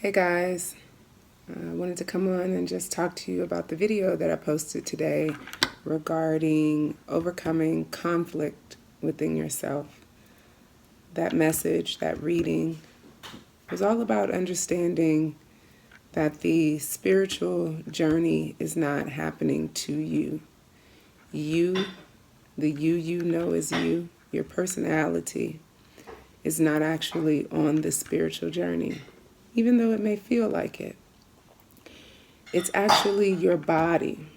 Hey guys, I wanted to come on and just talk to you about the video that I posted today regarding overcoming conflict within yourself. That message, that reading, was all about understanding that the spiritual journey is not happening to you. You, the you know as you, your personality, is not actually on the spiritual journey, even though it may feel like it. It's actually your body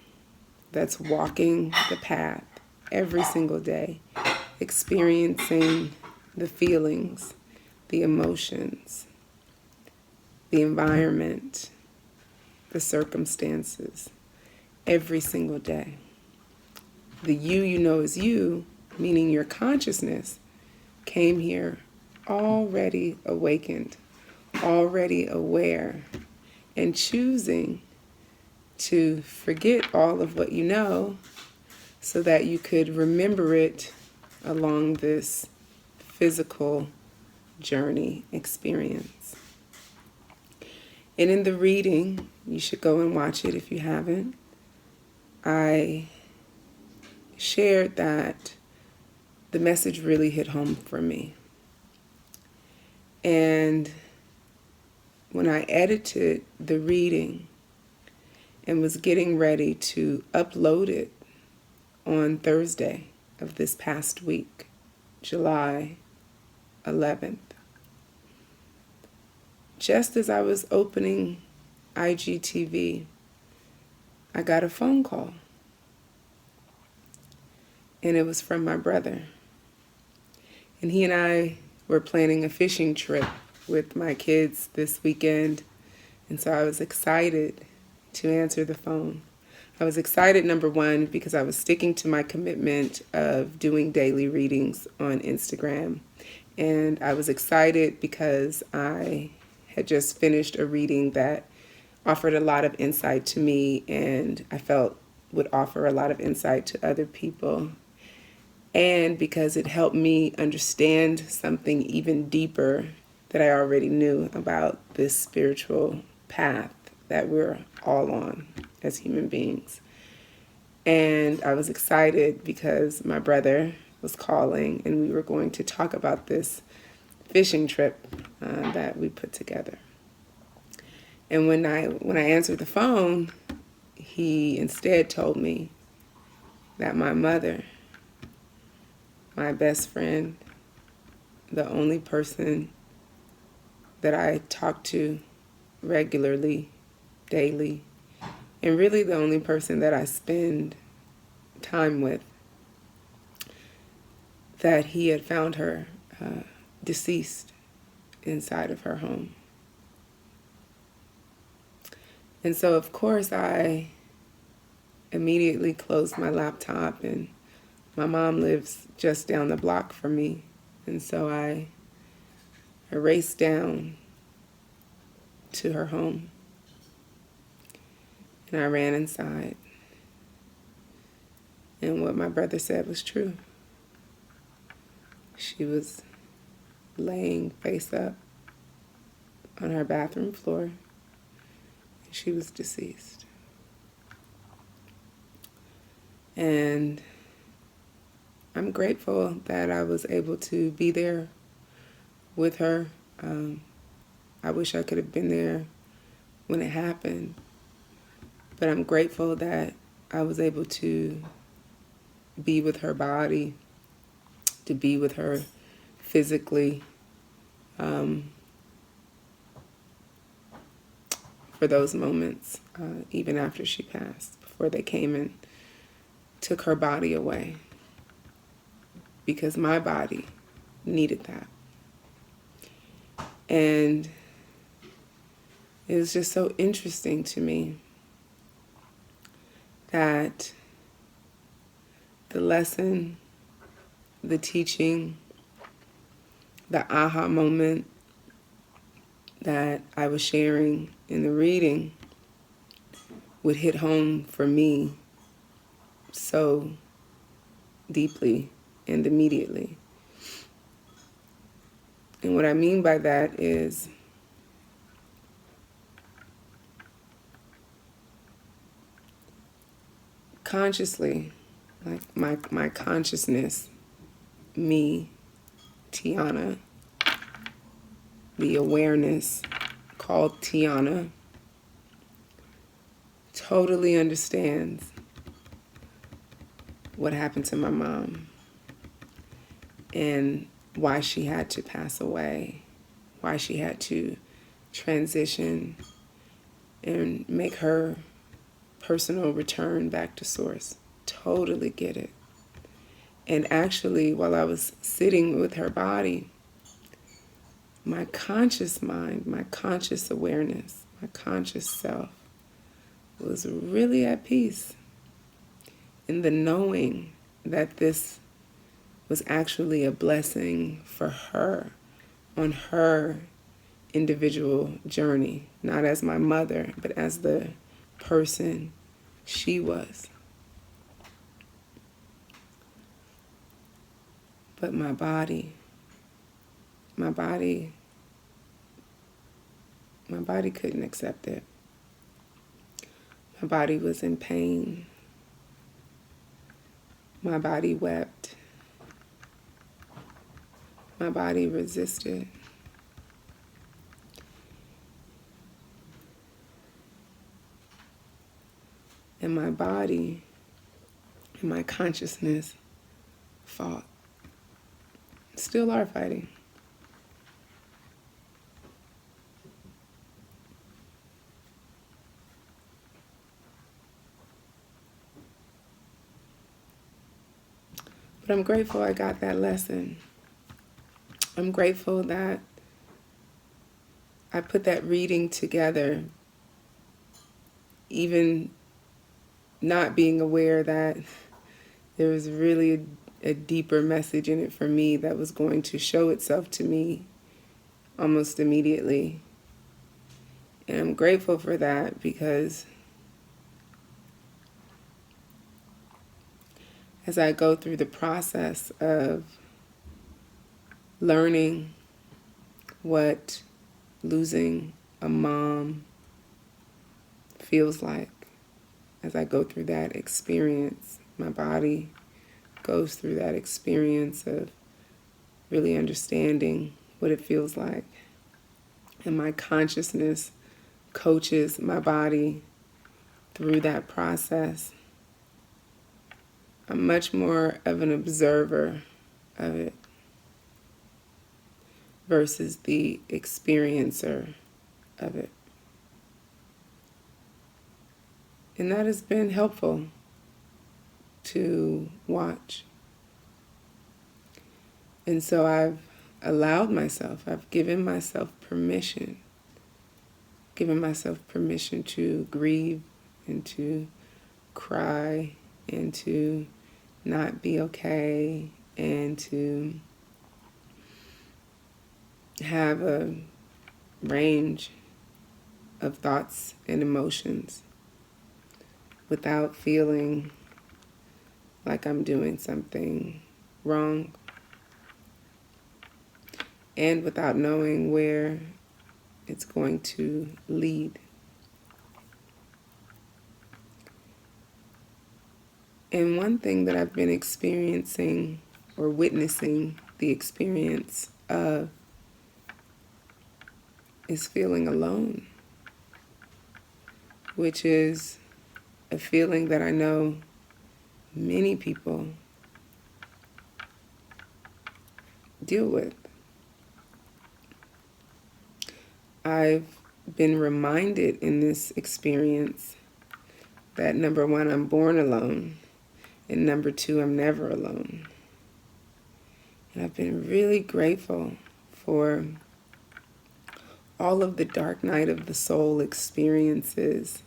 that's walking the path every single day, experiencing the feelings, the emotions, the environment, the circumstances, every single day. The you know as you, meaning your consciousness, came here already awakened, already aware, and choosing to forget all of what you know so that you could remember it along this physical journey experience. And in the reading, you should go and watch it if you haven't, I shared that the message really hit home for me. And when I edited the reading and was getting ready to upload it on Thursday of this past week, July 11th, just as I was opening IGTV, I got a phone call. And it was from my brother. And he and I were planning a fishing trip with my kids this weekend. And so I was excited to answer the phone. I was excited, number one, because I was sticking to my commitment of doing daily readings on Instagram. And I was excited because I had just finished a reading that offered a lot of insight to me and I felt would offer a lot of insight to other people. And because it helped me understand something even deeper that I already knew about this spiritual path that we're all on as human beings. And I was excited because my brother was calling and we were going to talk about this fishing trip that we put together. And when I answered the phone, he instead told me that my mother, my best friend, the only person that I talk to regularly, daily, and really the only person that I spend time with, that he had found her deceased inside of her home. And so, of course, I immediately closed my laptop, and my mom lives just down the block from me. And so I raced down to her home, and I ran inside. And what my brother said was true. She was laying face up on her bathroom floor. She was deceased. And I'm grateful that I was able to be there with her. I wish I could have been there when it happened. But I'm grateful that I was able to be with her body, to be with her physically, for those moments, even after she passed, before they came and took her body away, because my body needed that. And it was just so interesting to me that the lesson, the teaching, the aha moment that I was sharing in the reading would hit home for me so deeply and immediately. And what I mean by that is consciously, like my consciousness, me, Tihanna, the awareness called Tihanna, totally understands what happened to my mom and why she had to pass away, why she had to transition and make her personal return back to source. Totally get it. And actually, while I was sitting with her body, my conscious mind, my conscious awareness, my conscious self was really at peace in the knowing that this was actually a blessing for her on her individual journey, not as my mother, but as the person she was. But my body couldn't accept it. My body was in pain. My body wept. My body resisted. And my body and my consciousness fought. Still are fighting. But I'm grateful I got that lesson. I'm grateful that I put that reading together, even not being aware that there was really a deeper message in it for me that was going to show itself to me almost immediately. And I'm grateful for that because as I go through the process of learning what losing a mom feels like, as I go through that experience, my body goes through that experience of really understanding what it feels like. And my consciousness coaches my body through that process. I'm much more of an observer of it versus the experiencer of it. And that has been helpful to watch. And so I've allowed myself, I've given myself permission to grieve and to cry and to not be okay and to have a range of thoughts and emotions without feeling like I'm doing something wrong and without knowing where it's going to lead. And one thing that I've been experiencing or witnessing the experience of is feeling alone, which is a feeling that I know many people deal with. I've been reminded in this experience that number one, I'm born alone, and number two, I'm never alone. And I've been really grateful for all of the dark night of the soul experiences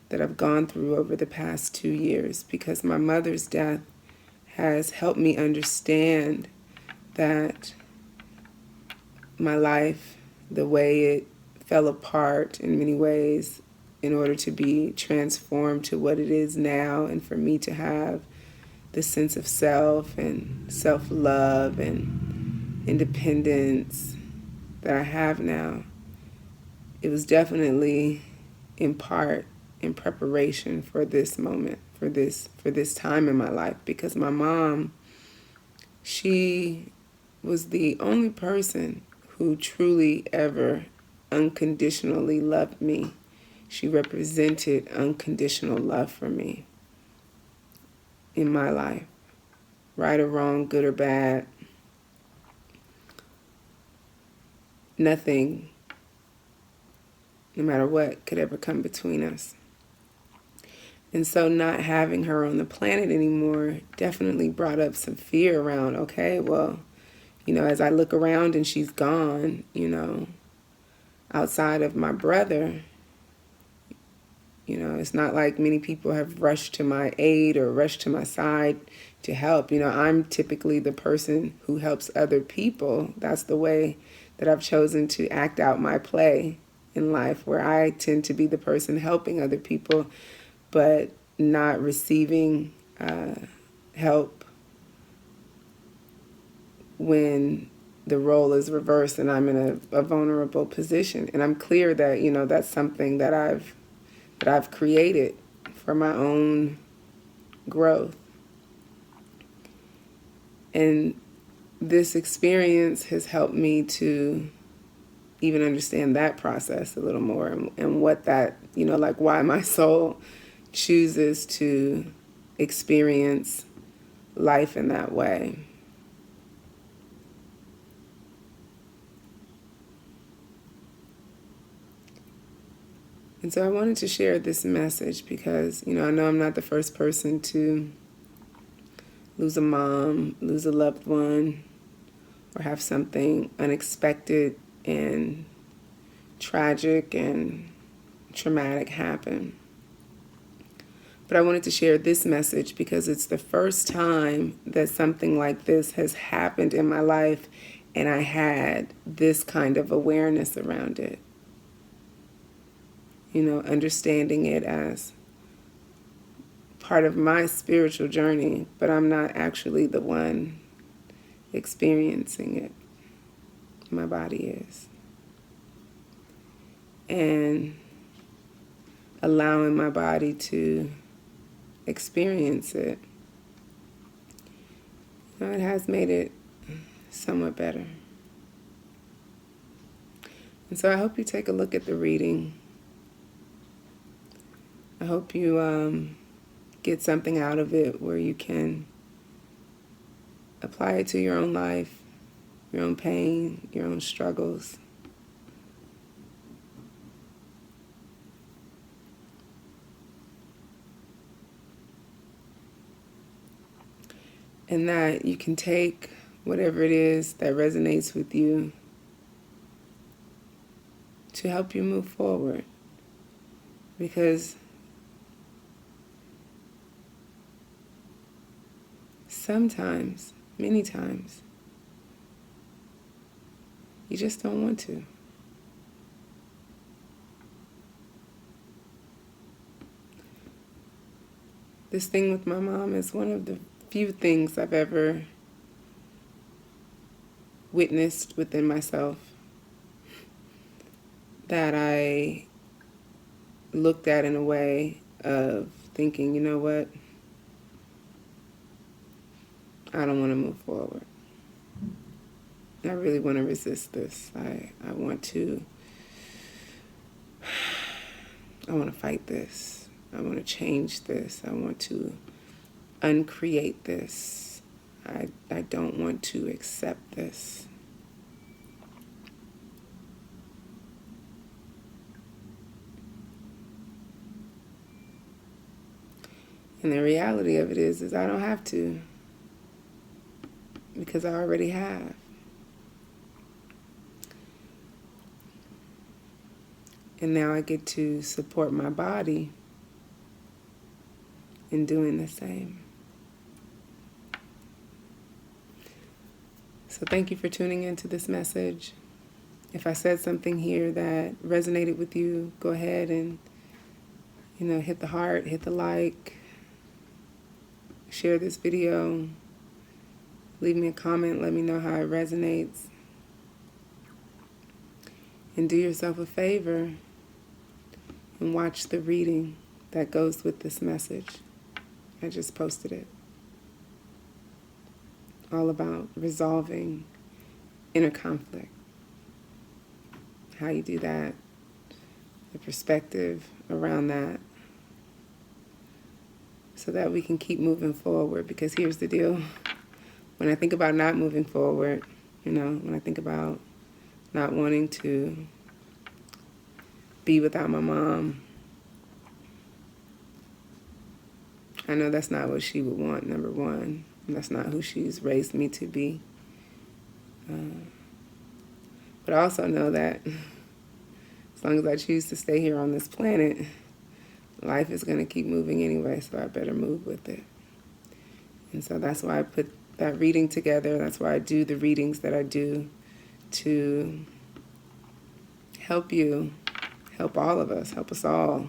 that I've gone through over the past 2 years, because my mother's death has helped me understand that my life, the way it fell apart in many ways in order to be transformed to what it is now, and for me to have the sense of self and self-love and independence that I have now, it was definitely in part in preparation for this moment, for this time in my life, because my mom, she was the only person who truly ever unconditionally loved me. She represented unconditional love for me in my life, right or wrong, good or bad. Nothing, no matter what, could ever come between us. And so not having her on the planet anymore definitely brought up some fear around, okay, well, as I look around and she's gone, outside of my brother, it's not like many people have rushed to my aid or rushed to my side to help. I'm typically the person who helps other people. That's the way that I've chosen to act out my play in life, where I tend to be the person helping other people, but not receiving help when the role is reversed and I'm in a vulnerable position. And I'm clear that, that's something that I've created for my own growth. And this experience has helped me to even understand that process a little more, and what that, like why my soul chooses to experience life in that way. And so I wanted to share this message because, I know I'm not the first person to lose a mom, lose a loved one, or have something unexpected and tragic and traumatic happen. But I wanted to share this message because it's the first time that something like this has happened in my life, and I had this kind of awareness around it. Understanding it as part of my spiritual journey, but I'm not actually the one experiencing it. My body is. And allowing my body to experience it, it has made it somewhat better. And so I hope you take a look at the reading. I hope you get something out of it where you can apply it to your own life, your own pain, your own struggles. And that you can take whatever it is that resonates with you to help you move forward. Because sometimes, many times, you just don't want to. This thing with my mom is one of the few things I've ever witnessed within myself that I looked at in a way of thinking, you know what? I don't want to move forward. I really want to resist this. I want to fight this. I want to change this. I want to uncreate this. I don't want to accept this. And the reality of it is I don't have to, because I already have. And now I get to support my body in doing the same. So thank you for tuning into this message. If I said something here that resonated with you, go ahead and, hit the heart, hit the like, share this video, leave me a comment, let me know how it resonates. And do yourself a favor and watch the reading that goes with this message. I just posted it. All about resolving inner conflict. How you do that, the perspective around that, so that we can keep moving forward. Because here's the deal. When I think about not moving forward, when I think about not wanting to be without my mom, I know that's not what she would want, number one. And that's not who she's raised me to be. But I also know that as long as I choose to stay here on this planet, life is going to keep moving anyway, so I better move with it. And so that's why I put that reading together. That's why I do the readings that I do, to help you, help all of us, help us all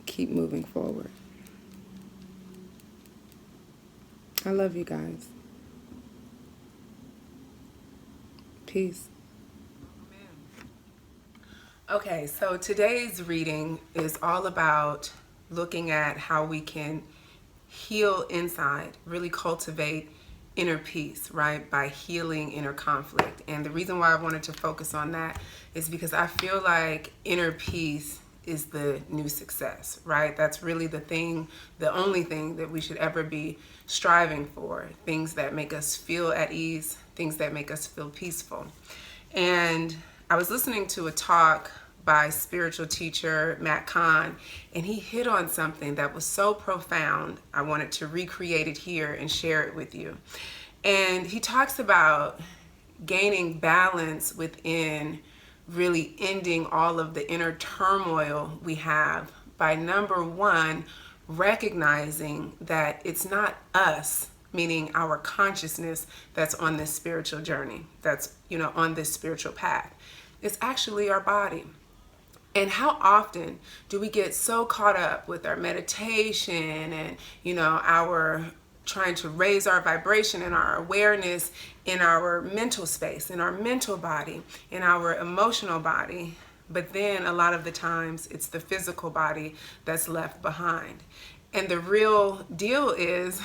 keep moving forward. I love you guys. Peace. Okay, so today's reading is all about looking at how we can heal inside, really cultivate inner peace, right? By healing inner conflict. And the reason why I wanted to focus on that is because I feel like inner peace is the new success, right? That's really the thing, the only thing that we should ever be striving for. Things that make us feel at ease, things that make us feel peaceful. And I was listening to a talk by spiritual teacher Matt Kahn, and he hit on something that was so profound. I wanted to recreate it here and share it with you. And he talks about gaining balance within, really ending all of the inner turmoil we have by, number one, recognizing that it's not us, meaning our consciousness, that's on this spiritual journey, that's, on this spiritual path. It's actually our body. And how often do we get so caught up with our meditation and, our trying to raise our vibration and our awareness in our mental space, in our mental body, in our emotional body. But then a lot of the times it's the physical body that's left behind. And the real deal is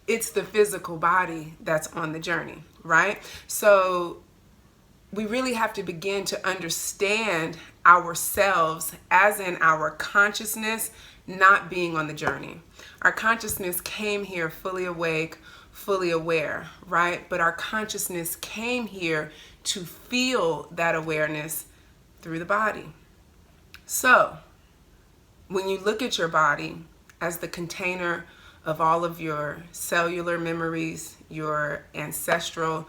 it's the physical body that's on the journey, right? So we really have to begin to understand ourselves as in our consciousness not being on the journey. Our consciousness came here fully awake, fully aware, right? But our consciousness came here to feel that awareness through the body. So when you look at your body as the container of all of your cellular memories, your ancestral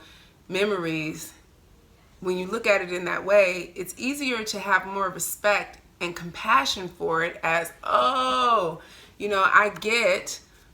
memories, when you look at it in that way, it's easier to have more respect and compassion for it as,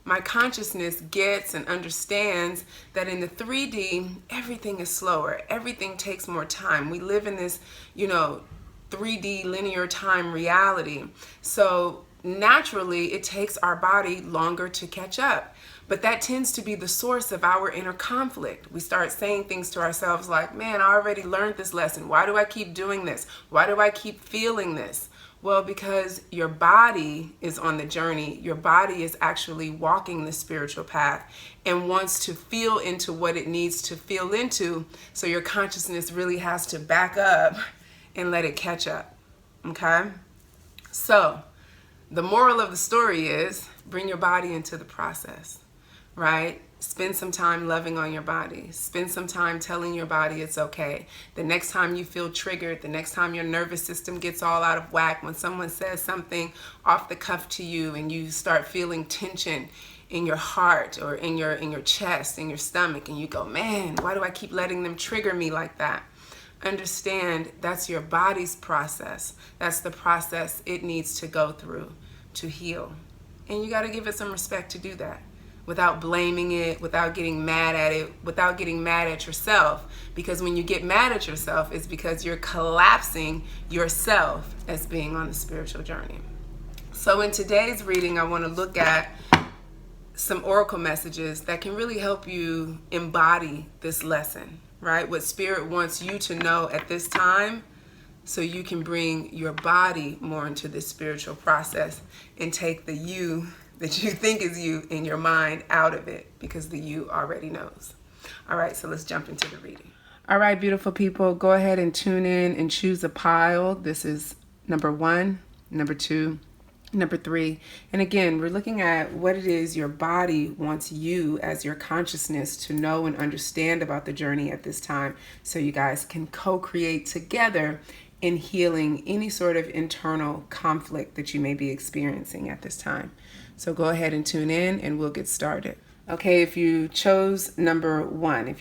my consciousness gets and understands that in the 3D, everything is slower. Everything takes more time. We live in this, 3D linear time reality. So naturally, it takes our body longer to catch up. But that tends to be the source of our inner conflict. We start saying things to ourselves like, man, I already learned this lesson. Why do I keep doing this? Why do I keep feeling this? Well, because your body is on the journey. Your body is actually walking the spiritual path and wants to feel into what it needs to feel into. So your consciousness really has to back up and let it catch up. Okay? So the moral of the story is bring your body into the process. Right? Spend some time loving on your body. Spend some time telling your body it's okay. The next time you feel triggered, the next time your nervous system gets all out of whack, when someone says something off the cuff to you and you start feeling tension in your heart or in your chest, in your stomach, and you go, man, why do I keep letting them trigger me like that? Understand that's your body's process. That's the process it needs to go through to heal. And you got to give it some respect to do that, without blaming it, without getting mad at it, without getting mad at yourself. Because when you get mad at yourself, it's because you're collapsing yourself as being on the spiritual journey. So in today's reading, I want to look at some oracle messages that can really help you embody this lesson, right? What Spirit wants you to know at this time, so you can bring your body more into this spiritual process and take the you that you think is you in your mind out of it, because the you already knows. All right, so let's jump into the reading. All right, beautiful people, go ahead and tune in and choose a pile. This is number 1, number 2, number 3. And again, we're looking at what it is your body wants you as your consciousness to know and understand about the journey at this time, so you guys can co-create together in healing any sort of internal conflict that you may be experiencing at this time. So go ahead and tune in and we'll get started. Okay, if you chose number 1,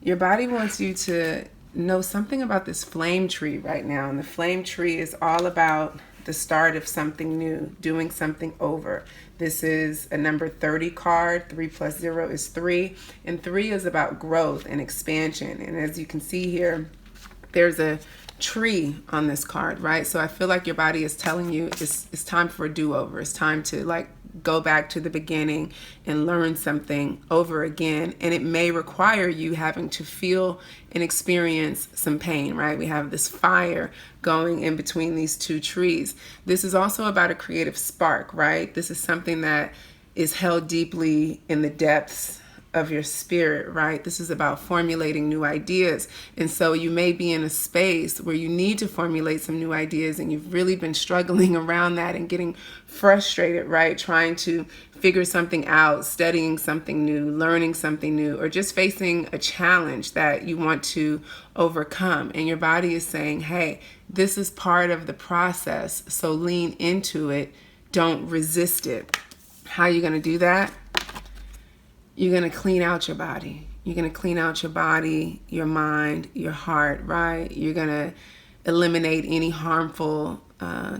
your body wants you to know something about this flame tree right now. And the flame tree is all about the start of something new, doing something over. This is a number 30 card. 3 plus 0 is 3. And 3 is about growth and expansion. And as you can see here, there's a tree on this card, right? So I feel like your body is telling you it's time for a do-over. It's time to like go back to the beginning and learn something over again. And it may require you having to feel and experience some pain, right? We have this fire going in between these two trees. This is also about a creative spark, right? This is something that is held deeply in the depths of your spirit, right? This is about formulating new ideas. And so you may be in a space where you need to formulate some new ideas and you've really been struggling around that and getting frustrated, right? Trying to figure something out, studying something new, learning something new, or just facing a challenge that you want to overcome. And your body is saying, hey, this is part of the process, so lean into it. Don't resist it. How are you going to do that? You're going to clean out your body. You're going to clean out your body, your mind, your heart, right? You're going to eliminate any harmful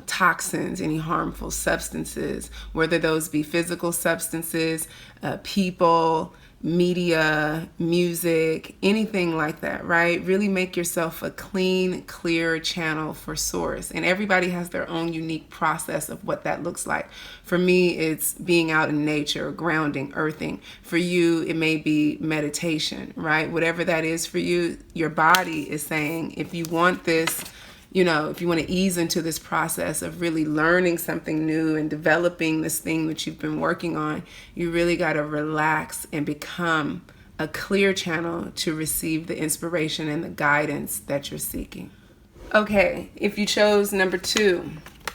toxins, any harmful substances, whether those be physical substances, people, media, music, anything like that, right? Really make yourself a clean, clear channel for source. And everybody has their own unique process of what that looks like. For me, it's being out in nature, grounding, earthing. For you, it may be meditation, right? Whatever that is for you, your body is saying, if you want this, you know, if you want to ease into this process of really learning something new and developing this thing that you've been working on, you really got to relax and become a clear channel to receive the inspiration and the guidance that you're seeking. Okay, if you chose number 2,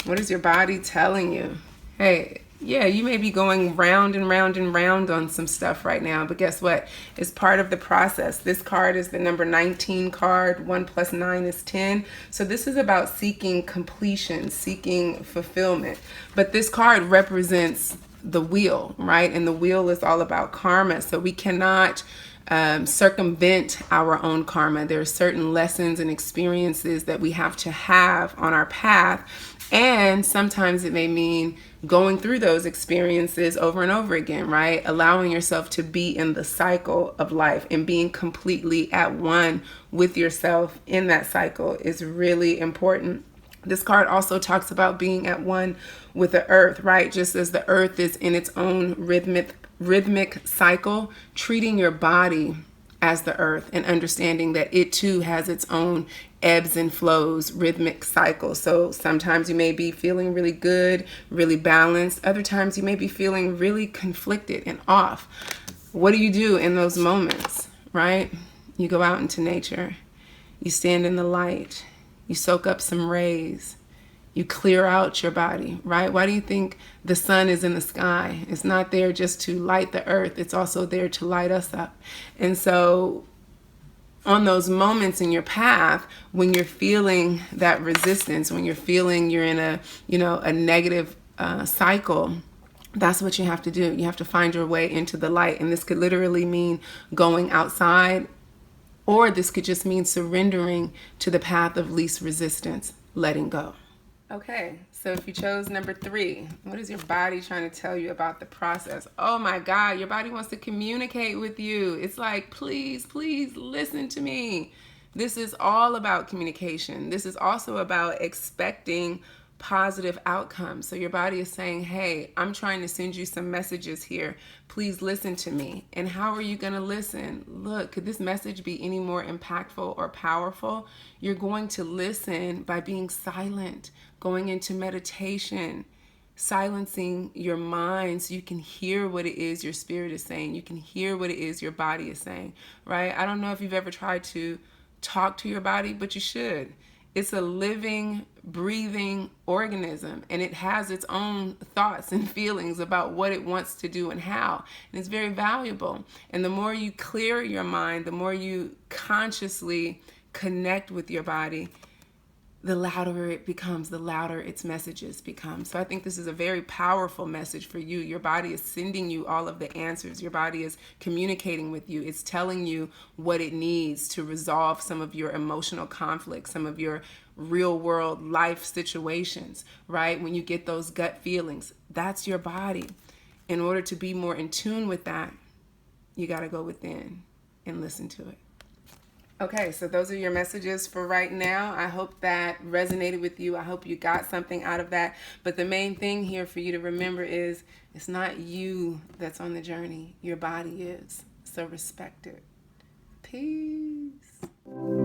what is your body telling you? Hey, yeah, you may be going round and round and round on some stuff right now, but guess what? It's part of the process. This card is the number 19 card. 1 plus 9 is 10. So this is about seeking completion, seeking fulfillment. But this card represents the wheel, right? And the wheel is all about karma. So we cannot circumvent our own karma. There are certain lessons and experiences that we have to have on our path. And sometimes it may mean going through those experiences over and over again, right? Allowing yourself to be in the cycle of life and being completely at one with yourself in that cycle is really important. This card also talks about being at one with the earth, right? Just as the earth is in its own rhythmic cycle, treating your body as the earth and understanding that it too has its own ebbs and flows, rhythmic cycle. So sometimes you may be feeling really good, really balanced. Other times you may be feeling really conflicted and off. What do you do in those moments, right? You go out into nature. You stand in the light. You soak up some rays. You clear out your body, right? Why do you think the sun is in the sky? It's not there just to light the earth. It's also there to light us up. And so on those moments in your path, when you're feeling that resistance, when you're feeling you're in a negative cycle, that's what you have to do. You have to find your way into the light. And this could literally mean going outside, or this could just mean surrendering to the path of least resistance, letting go. Okay, so if you chose number 3, what is your body trying to tell you about the process? Oh my God, your body wants to communicate with you. It's like, please, please listen to me. This is all about communication. This is also about expecting positive outcomes. So your body is saying, hey, I'm trying to send you some messages here. Please listen to me. And how are you going to listen? Look, could this message be any more impactful or powerful? You're going to listen by being silent, going into meditation, silencing your mind so you can hear what it is your spirit is saying. You can hear what it is your body is saying, right? I don't know if you've ever tried to talk to your body, but you should. It's a living, breathing organism, and it has its own thoughts and feelings about what it wants to do and how. And it's very valuable. And the more you clear your mind, the more you consciously connect with your body, the louder it becomes, the louder its messages become. So I think this is a very powerful message for you. Your body is sending you all of the answers. Your body is communicating with you. It's telling you what it needs to resolve some of your emotional conflicts, some of your real world life situations, right? When you get those gut feelings, that's your body. In order to be more in tune with that, you got to go within and listen to it. Okay, so those are your messages for right now. I hope that resonated with you. I hope you got something out of that. But the main thing here for you to remember is it's not you that's on the journey. Your body is. So respect it. Peace.